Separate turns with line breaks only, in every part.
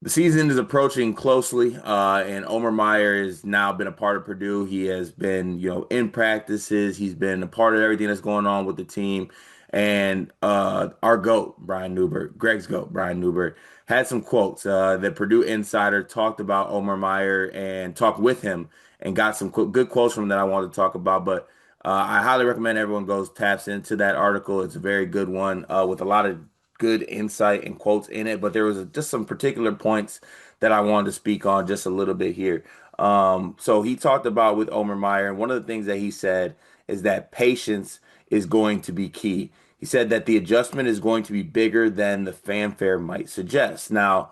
The season is approaching closely, and Omer Mayer has now been a part of Purdue. He has been, in practices. He's been a part of everything that's going on with the team. And our GOAT, Brian Newbert, Greg's GOAT, Brian Newbert, had some quotes. The Purdue Insider talked about Omer Mayer and talked with him and got some good quotes from him that I wanted to talk about. But I highly recommend everyone goes taps into that article. It's a very good one with a lot of good insight and quotes in it, but there was just some particular points that I wanted to speak on just a little bit here. So he talked about with Omer Meyer, and one of the things that he said is that patience is going to be key. He said that the adjustment is going to be bigger than the fanfare might suggest. Now,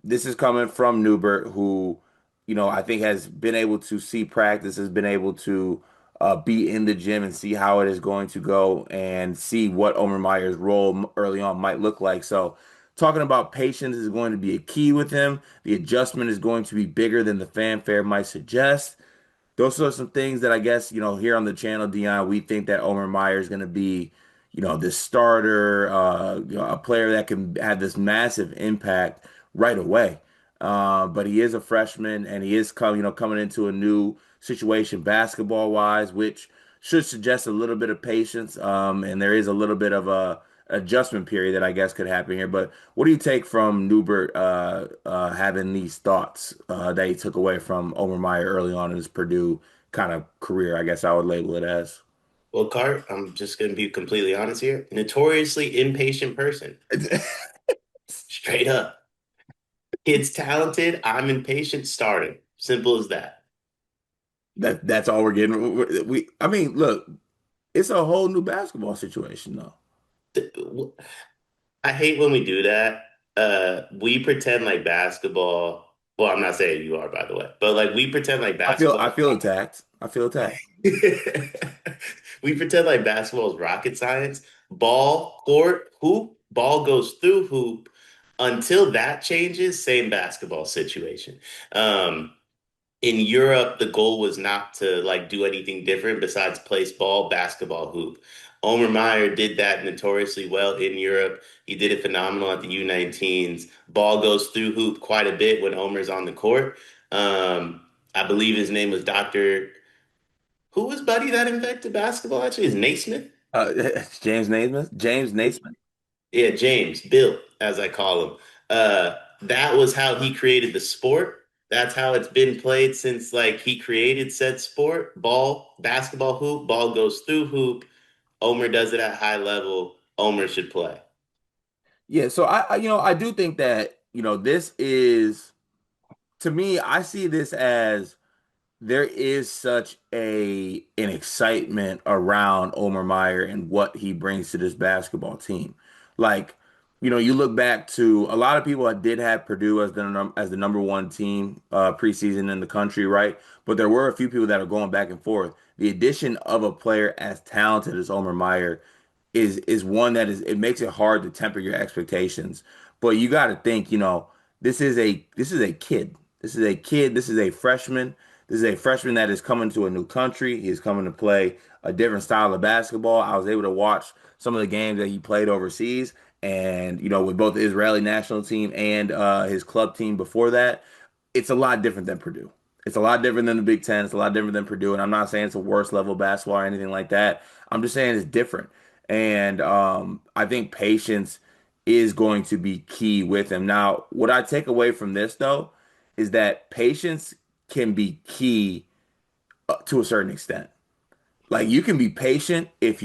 this is coming from Newbert, who, I think has been able to see practice, has been able to be in the gym and see how it is going to go and see what Omer Meyer's role early on might look like. So, talking about patience is going to be a key with him. The adjustment is going to be bigger than the fanfare might suggest. Those are some things that I guess, here on the channel, Dion, we think that Omer Meyer is going to be, this starter, a player that can have this massive impact right away. But he is a freshman and he is coming into a new situation basketball wise, which should suggest a little bit of patience. And there is a little bit of a adjustment period that I guess could happen here. But what do you take from Newbert having these thoughts that he took away from Omer Meyer early on in his Purdue kind of career? I guess I would label it as.
Well, Cart, I'm just going to be completely honest here. Notoriously impatient person. Straight up. Kid's talented. I'm impatient. Starting. Simple as that.
That's all we're getting. I mean, look, it's a whole new basketball situation though.
I hate when we do that. We pretend like basketball. Well, I'm not saying you are, by the way, but like we pretend like
I
basketball.
feel attacked. I feel attacked.
We pretend like basketball is rocket science. Ball, court, hoop, ball goes through hoop. Until that changes, same basketball situation. Um, in Europe, the goal was not to like do anything different besides place ball, basketball, hoop. Omer Meyer did that notoriously well in Europe. He did it phenomenal at the U19s. Ball goes through hoop quite a bit when Omer's on the court. I believe his name was Dr. Who was Buddy that invented basketball? Actually, is Naismith?
James Naismith. James Naismith.
Yeah, James, Bill, as I call him. That was how he created the sport. That's how it's been played since like he created said sport. Ball, basketball hoop, ball goes through hoop. Omer does it at high level. Omer should play.
Yeah, so I do think that, this is to me, I see this as there is such an excitement around Omer Meyer and what he brings to this basketball team. Like, you look back to a lot of people that did have Purdue as the number one team preseason in the country, right? But there were a few people that are going back and forth. The addition of a player as talented as Omer Meyer is one that it makes it hard to temper your expectations. But you got to think, this is a kid. This is a kid. This is a freshman. This is a freshman that is coming to a new country. He's coming to play a different style of basketball. I was able to watch some of the games that he played overseas, and with both the Israeli national team and his club team before that, it's a lot different than Purdue. It's a lot different than the Big Ten. It's a lot different than Purdue. And I'm not saying it's a worse level of basketball or anything like that. I'm just saying it's different. And I think patience is going to be key with him. Now, what I take away from this, though, is that patience can be key to a certain extent. Like you can be patient if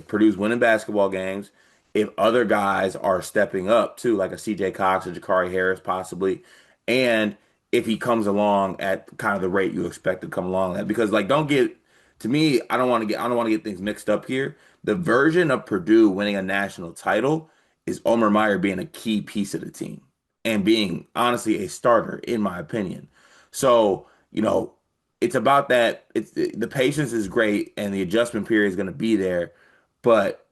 Purdue's winning basketball games, if other guys are stepping up too, like a CJ Cox or Jakari Harris possibly, and if he comes along at kind of the rate you expect to come along at. Because like don't get to me, I don't want to get things mixed up here. The version of Purdue winning a national title is Omer Meyer being a key piece of the team and being honestly a starter, in my opinion. So, it's about that. It's the patience is great and the adjustment period is going to be there, but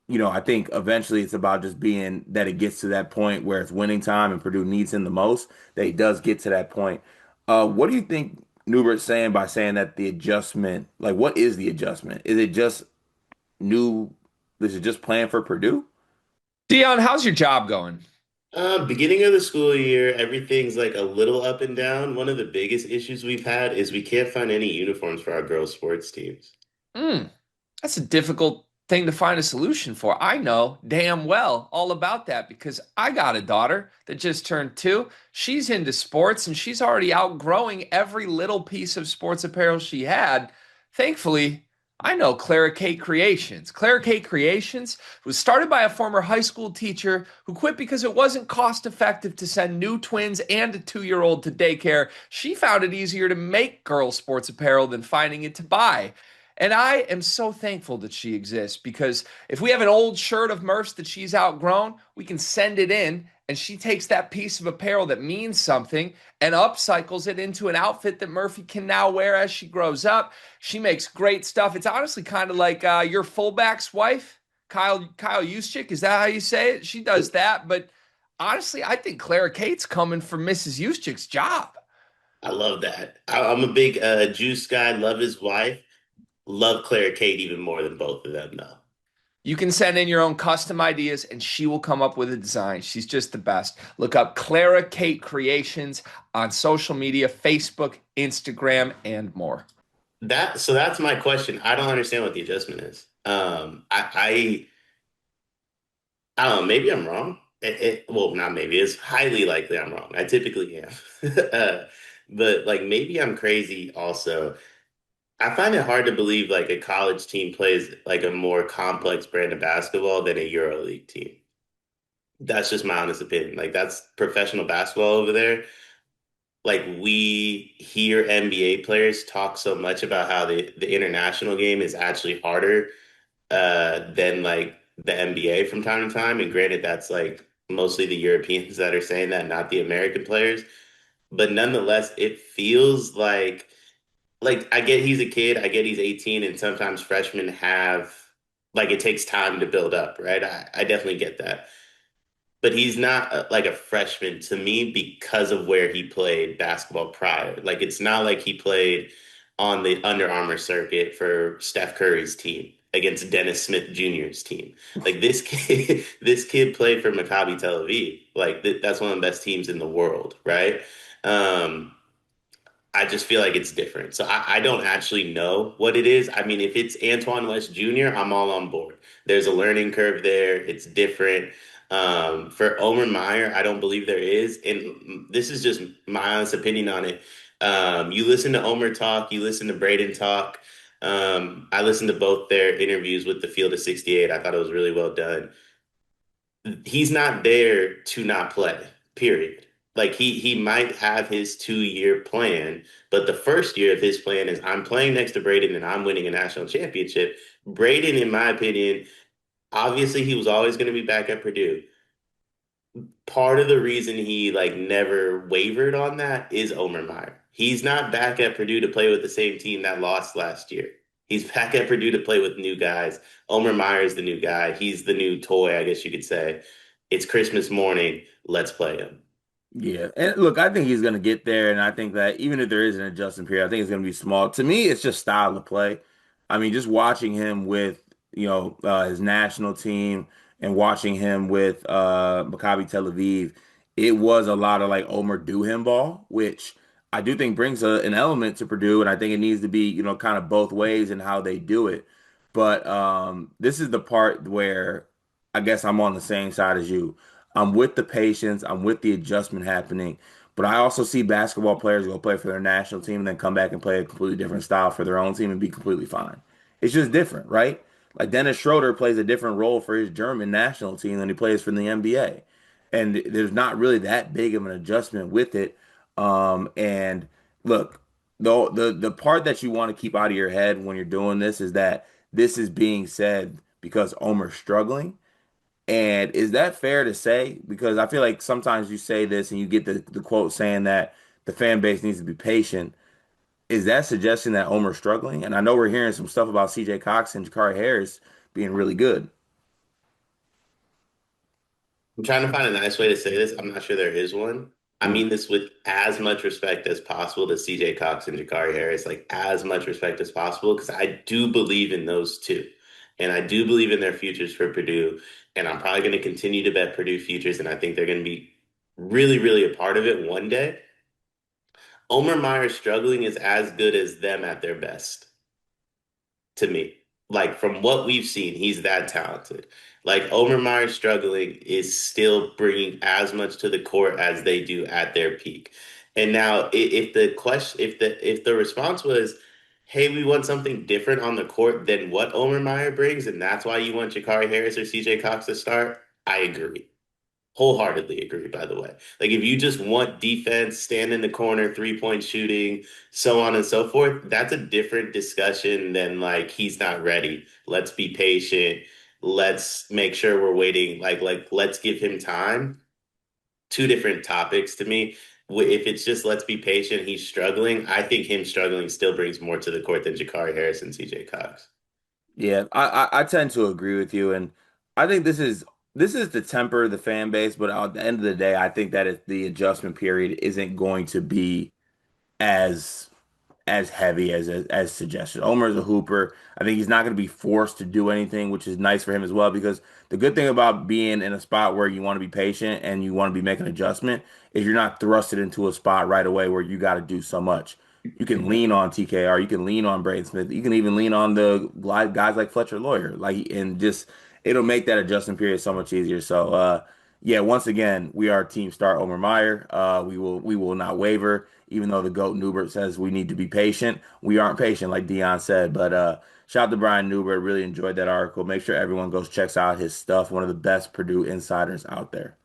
I think eventually it's about just being that it gets to that point where it's winning time and Purdue needs him the most. That he does get to that point. What do you think Newbert's saying by saying that the adjustment, like, what is the adjustment? Is it just new? Is it just playing for Purdue?
Dion, how's your job going?
Beginning of the school year, everything's like a little up and down. One of the biggest issues we've had is we can't find any uniforms for our girls' sports teams.
Mm, that's a difficult thing to find a solution for. I know damn well all about that because I got a daughter that just turned 2. She's into sports and she's already outgrowing every little piece of sports apparel she had. Thankfully, I know Clara Kate Creations. Clara Kate Creations was started by a former high school teacher who quit because it wasn't cost effective to send new twins and a 2-year-old to daycare. She found it easier to make girl sports apparel than finding it to buy. And I am so thankful that she exists because if we have an old shirt of Murph's that she's outgrown, we can send it in and she takes that piece of apparel that means something and upcycles it into an outfit that Murphy can now wear as she grows up. She makes great stuff. It's honestly kind of like your fullback's wife, Kyle Juszczyk. Is that how you say it? She does that. But honestly, I think Clara Kate's coming for Mrs. Juszczyk's job.
I love that. I'm a big Juice guy, love his wife, love Claire Kate even more than both of them, though.
You can send in your own custom ideas and she will come up with a design. She's just the best. Look up Clara Kate Creations on social media, Facebook, Instagram, and more.
That's my question. I don't understand what the adjustment is. I don't know. Maybe I'm wrong. Well, not maybe. It's highly likely I'm wrong. I typically am. uh, but like maybe I'm crazy also. I find it hard to believe like a college team plays like a more complex brand of basketball than a EuroLeague team. That's just my honest opinion. Like that's professional basketball over there. Like we hear NBA players talk so much about how the international game is actually harder than like the NBA from time to time. And granted, that's like mostly the Europeans that are saying that, not the American players. But nonetheless, it feels like I get he's a kid, I get he's 18, and sometimes freshmen have like it takes time to build up, right? I definitely get that. But he's not like a freshman to me because of where he played basketball prior. Like it's not like he played on the Under Armour circuit for Steph Curry's team against Dennis Smith Jr.'s team. Like this kid, this kid played for Maccabi Tel Aviv. Like that's one of the best teams in the world, right? Um, I just feel like it's different. So I don't actually know what it is. I mean, if it's Antoine West Jr., I'm all on board. There's a learning curve there. It's different. For Omer Mayer, I don't believe there is. And this is just my honest opinion on it. You listen to Omer talk, you listen to Braden talk. I listened to both their interviews with the Field of 68. I thought it was really well done. He's not there to not play, period. Like he might have his 2 year plan, but the first year of his plan is I'm playing next to Braden and I'm winning a national championship. Braden, in my opinion, obviously he was always going to be back at Purdue. Part of the reason he like never wavered on that is Omer Meyer. He's not back at Purdue to play with the same team that lost last year. He's back at Purdue to play with new guys. Omer Meyer is the new guy. He's the new toy, I guess you could say. It's Christmas morning. Let's play him.
Yeah, and look, I think he's going to get there, and I think that even if there is an adjustment period, I think it's going to be small. To me, it's just style of play. I mean, just watching him with his national team and watching him with Maccabi Tel Aviv, it was a lot of like Omer do him ball, which I do think brings an element to Purdue, and I think it needs to be kind of both ways in how they do it. But this is the part where I guess I'm on the same side as you. I'm with the patience. I'm with the adjustment happening. But I also see basketball players go play for their national team and then come back and play a completely different style for their own team and be completely fine. It's just different, right? Like Dennis Schroeder plays a different role for his German national team than he plays for the NBA. And there's not really that big of an adjustment with it. And look, the part that you want to keep out of your head when you're doing this is that this is being said because Omer's struggling. And is that fair to say? Because I feel like sometimes you say this and you get the quote saying that the fan base needs to be patient. Is that suggesting that Omer's struggling? And I know we're hearing some stuff about CJ Cox and Jakari Harris being really good.
I'm trying to find a nice way to say this. I'm not sure there is one. I
Mm.
mean this with as much respect as possible to CJ Cox and Jakari Harris, like as much respect as possible, because I do believe in those two. And I do believe in their futures for Purdue. And I'm probably going to continue to bet Purdue futures. And I think they're going to be really, really a part of it one day. Omer Meyer struggling is as good as them at their best to me. Like from what we've seen, he's that talented. Like Omer Meyer struggling is still bringing as much to the court as they do at their peak. And now, if the question, if the response was, "Hey, we want something different on the court than what Omer Meyer brings," and that's why you want Jakari Harris or CJ Cox to start, I agree. Wholeheartedly agree, by the way. Like if you just want defense, stand in the corner, 3-point shooting, so on and so forth, that's a different discussion than like he's not ready. Let's be patient. Let's make sure we're waiting. Like let's give him time. Two different topics to me. If it's just let's be patient, he's struggling. I think him struggling still brings more to the court than Jakari Harris and CJ Cox.
Yeah, I tend to agree with you, and I think this is to temper the fan base, but at the end of the day, I think that the adjustment period isn't going to be as heavy as suggested. Omer's a hooper. I think he's not going to be forced to do anything, which is nice for him as well. Because the good thing about being in a spot where you want to be patient and you want to be making an adjustment is you're not thrusted into a spot right away where you got to do so much. You can lean on TKR, you can lean on Braden Smith, you can even lean on the guys like Fletcher Lawyer, like and just it'll make that adjustment period so much easier. So yeah, once again, we are team start Omer Meyer. We will not waver, even though the GOAT Newbert says we need to be patient. We aren't patient, like Dion said. But shout out to Brian Newbert. Really enjoyed that article. Make sure everyone goes checks out his stuff. One of the best Purdue insiders out there.